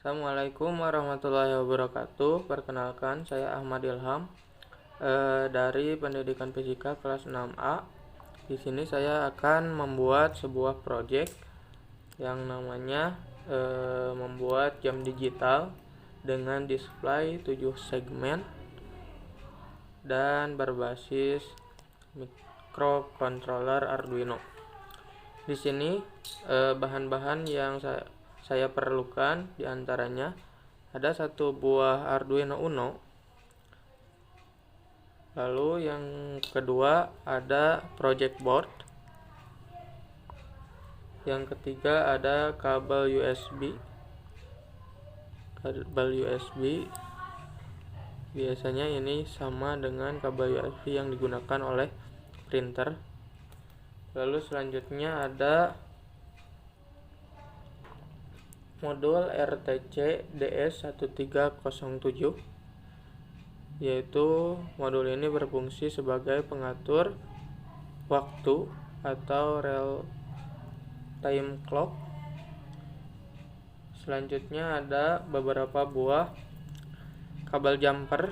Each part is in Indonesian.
Assalamualaikum warahmatullahi wabarakatuh. Perkenalkan, saya Ahmad Ilham dari Pendidikan Fisika kelas 6A. Di sini saya akan membuat sebuah proyek yang namanya membuat jam digital dengan display 7 segmen dan berbasis microcontroller Arduino. Di sini bahan-bahan yang saya perlukan diantaranya ada satu buah Arduino Uno, lalu yang kedua ada project board, yang ketiga ada kabel USB. Biasanya ini sama dengan kabel USB yang digunakan oleh printer. Lalu selanjutnya ada modul RTC DS1307, yaitu modul ini berfungsi sebagai pengatur waktu atau real time clock. Selanjutnya ada beberapa buah kabel jumper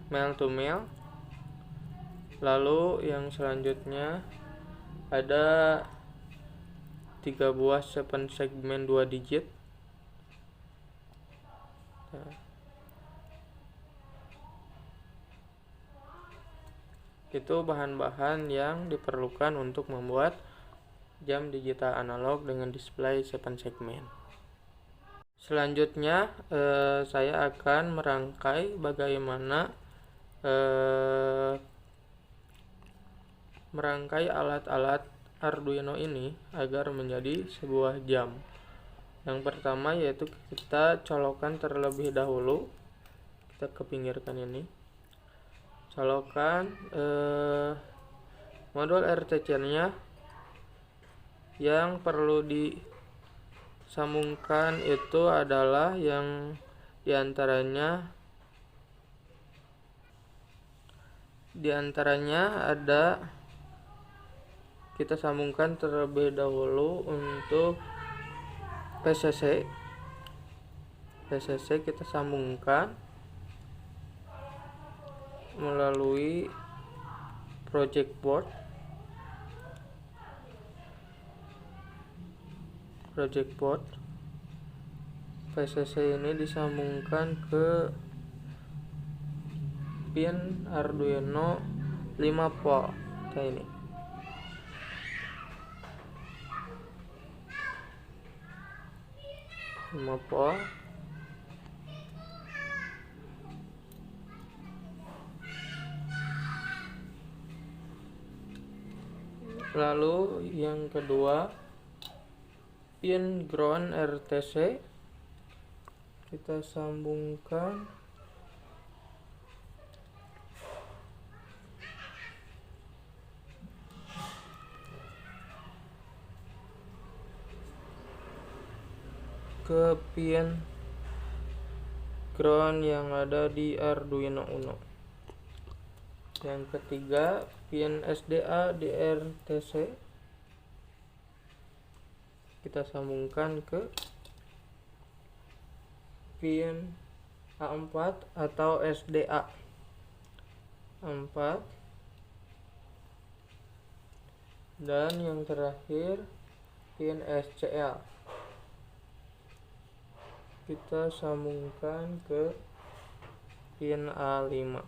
male to male. Lalu yang selanjutnya ada 3 buah 7 segmen 2 digit. Itu bahan-bahan yang diperlukan untuk membuat jam digital analog dengan display 7 segmen. Selanjutnya saya akan merangkai bagaimana merangkai alat-alat Arduino ini agar menjadi sebuah jam. Yang pertama yaitu kita colokkan terlebih dahulu, kita kepinggirkan ini, colokan modul RTC nya. Yang perlu disambungkan itu adalah yang diantaranya ada, kita sambungkan terlebih dahulu untuk PCC kita sambungkan melalui project board. PCC ini disambungkan ke pin Arduino 5 volt kayak ini. Lalu yang kedua, pin ground RTC kita sambungkan ke pin ground yang ada di Arduino Uno. Yang ketiga, pin SDA di RTC kita sambungkan ke pin A4 atau SDA 4. Dan yang terakhir, pin SCL kita sambungkan ke pin A5.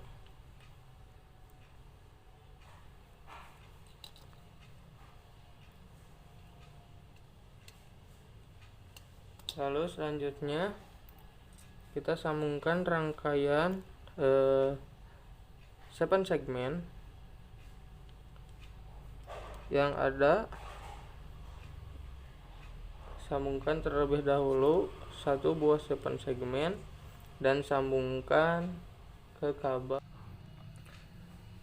Lalu selanjutnya kita sambungkan rangkaian 7 segmen yang ada. Sambungkan terlebih dahulu satu buah 7 segmen dan sambungkan ke kabel.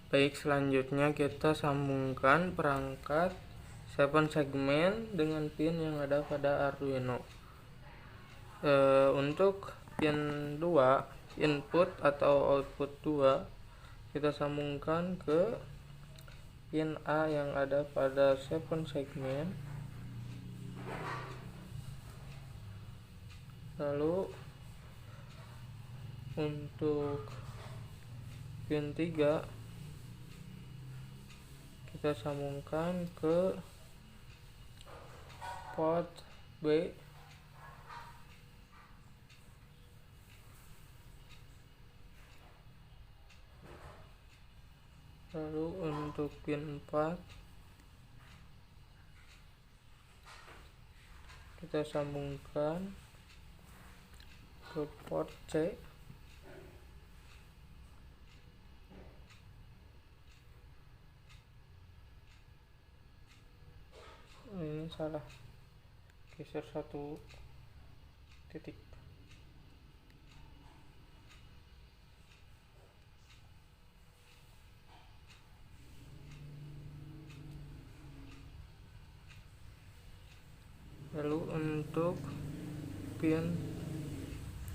Baik, selanjutnya kita sambungkan perangkat 7 segmen dengan pin yang ada pada Arduino. Untuk pin 2, input atau output 2, kita sambungkan ke pin A yang ada pada 7 segmen. Lalu untuk pin 3 kita sambungkan ke port B. Lalu untuk pin 4 kita sambungkan ke port C. Ini salah, geser satu titik. Lalu untuk pin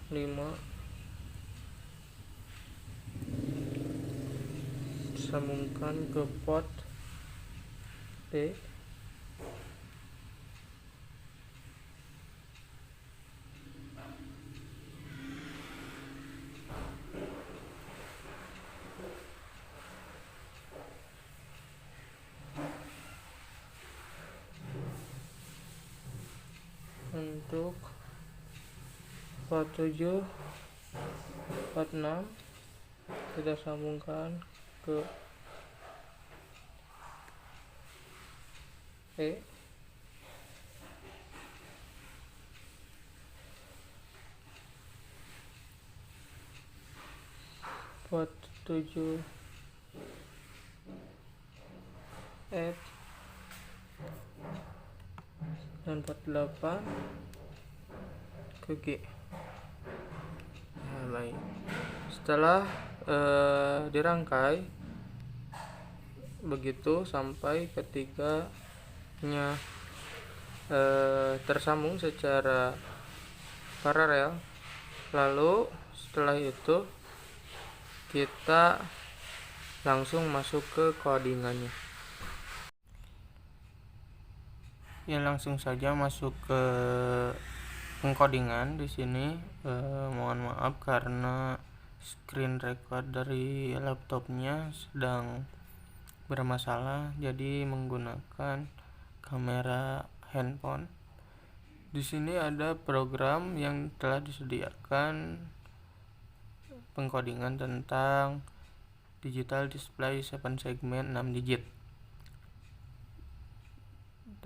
5 sambungkan ke port D. Untuk port 7, port 6 kita sambungkan ke E. Port 7 F dan port 8 ke G. Nah, baik. Setelah dirangkai begitu sampai ketiganya tersambung secara paralel, lalu setelah itu kita langsung masuk ke codingannya. Ya, langsung saja masuk ke pengkodingan. Di sini mohon maaf karena screen record dari laptopnya sedang bermasalah, jadi menggunakan kamera handphone. Di sini ada program yang telah disediakan pengkodingan tentang digital display 7 segment 6 digit.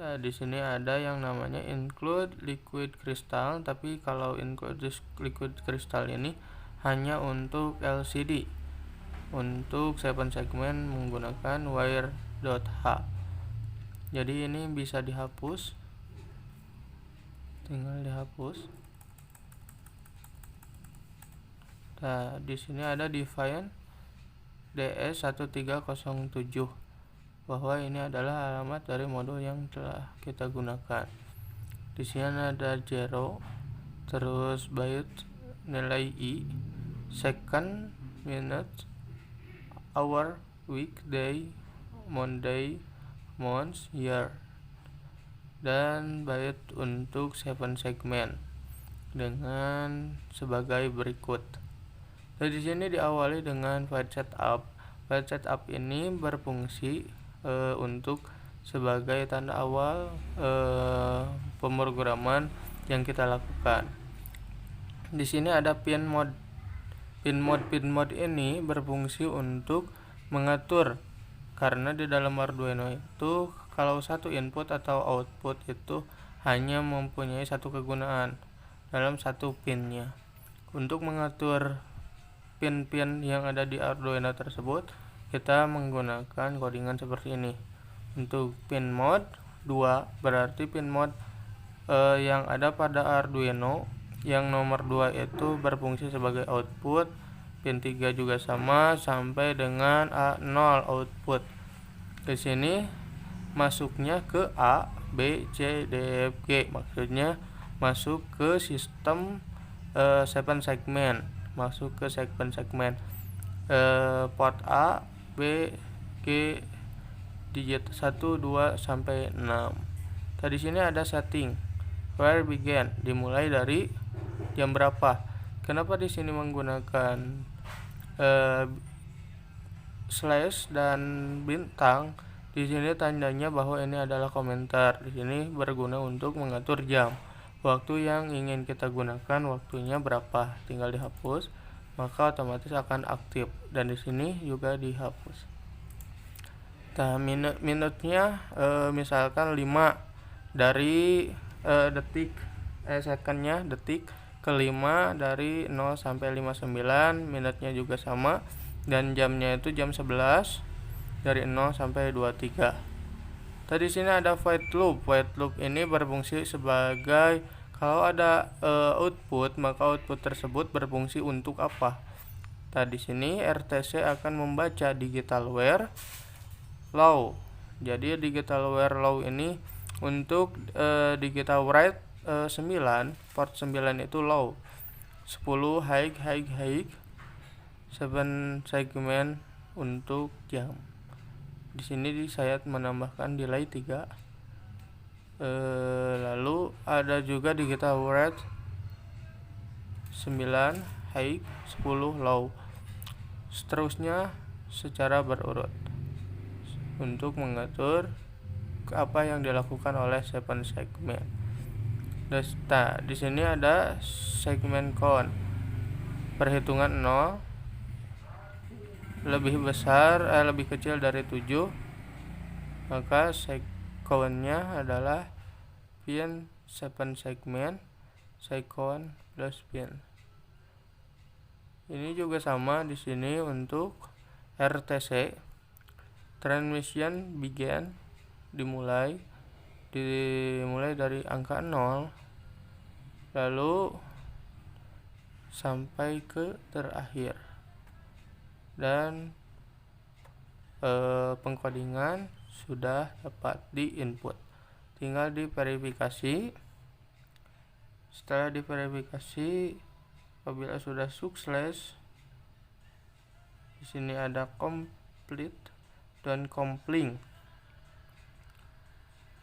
Nah, di sini ada yang namanya include liquid crystal, tapi kalau include liquid crystal ini hanya untuk LCD. Untuk 7 segment menggunakan wire.h. Jadi ini bisa dihapus. Tinggal dihapus. Nah, di sini ada define DS1307 bahwa ini adalah alamat dari modul yang telah kita gunakan. Di sini ada 0, terus byte nilai i, second, minute, hour, week, day, Monday, month, year, dan byte untuk 7 segment dengan sebagai berikut. Nah, di sini diawali dengan file setup. File setup ini berfungsi untuk sebagai tanda awal pemrograman yang kita lakukan. Di sini ada pin mode. Pin mode ini berfungsi untuk mengatur, karena di dalam Arduino itu kalau satu input atau output itu hanya mempunyai satu kegunaan dalam satu pinnya. Untuk mengatur pin-pin yang ada di Arduino tersebut, kita menggunakan codingan seperti ini. Untuk pin mode 2 berarti pin mode yang ada pada Arduino, yang nomor 2 itu berfungsi sebagai output. Pin 3 juga sama sampai dengan A0 output. Di sini masuknya ke A, B, C, D, F, G, maksudnya masuk ke sistem 7 segment, masuk ke 7 segment. Port A, B, G, digit 1, 2 sampai 6. Tadi sini ada setting where begin, dimulai dari jam berapa. Kenapa di sini menggunakan slash dan bintang? Di sini tandanya bahwa ini adalah komentar. Di sini berguna untuk mengatur jam. Waktu yang ingin kita gunakan waktunya berapa, tinggal dihapus, maka otomatis akan aktif. Dan di sini juga dihapus. Nah, minutnya misalkan 5 dari detik, secondnya detik ke 5 dari 0 sampai 59, minutnya juga sama, dan jamnya itu jam 11 dari 0 sampai 23. Tadi sini ada void loop. Void loop ini berfungsi sebagai kalau ada output, maka output tersebut berfungsi untuk apa? Tadi sini RTC akan membaca digital where low. Jadi digital where low ini untuk digital write 9, port 9 itu low. 10 high, 7 segmen untuk jam. Di sini saya menambahkan delay 3. Lalu ada juga digital write 9 high, 10 low. Seterusnya secara berurut untuk mengatur apa yang dilakukan oleh 7 segmen. Nah, di sini ada segmen count. Perhitungan 0 lebih kecil dari 7, maka count-nya adalah pin 7 segmen, count plus pin. Ini juga sama di sini untuk RTC. Transmission begin dimulai dari angka 0 lalu sampai ke terakhir, dan pengkodingan sudah dapat diinput, tinggal diverifikasi. Setelah diverifikasi, apabila sudah sukses, di sini ada complete dan compling.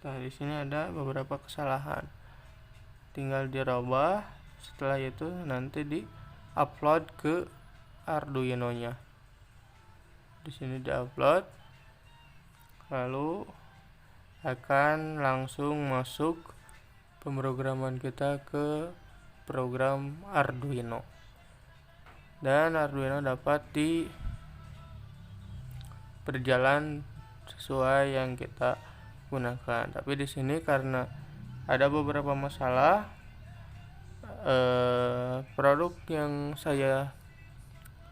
Nah, di sini ada beberapa kesalahan, tinggal dirubah. Setelah itu nanti di-upload ke Arduino-nya. Di sini di-upload, lalu akan langsung masuk pemrograman kita ke program Arduino, dan Arduino dapat berjalan sesuai yang kita gunakan. Tapi di sini karena ada beberapa masalah, produk yang saya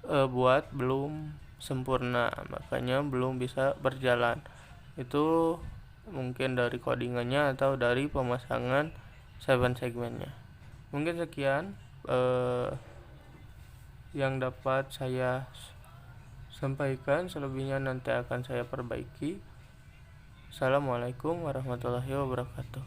buat belum sempurna, makanya belum bisa berjalan. Itu mungkin dari codingannya atau dari pemasangan 7 segmennya. Mungkin sekian yang dapat saya sampaikan, selebihnya nanti akan saya perbaiki. Assalamualaikum warahmatullahi wabarakatuh.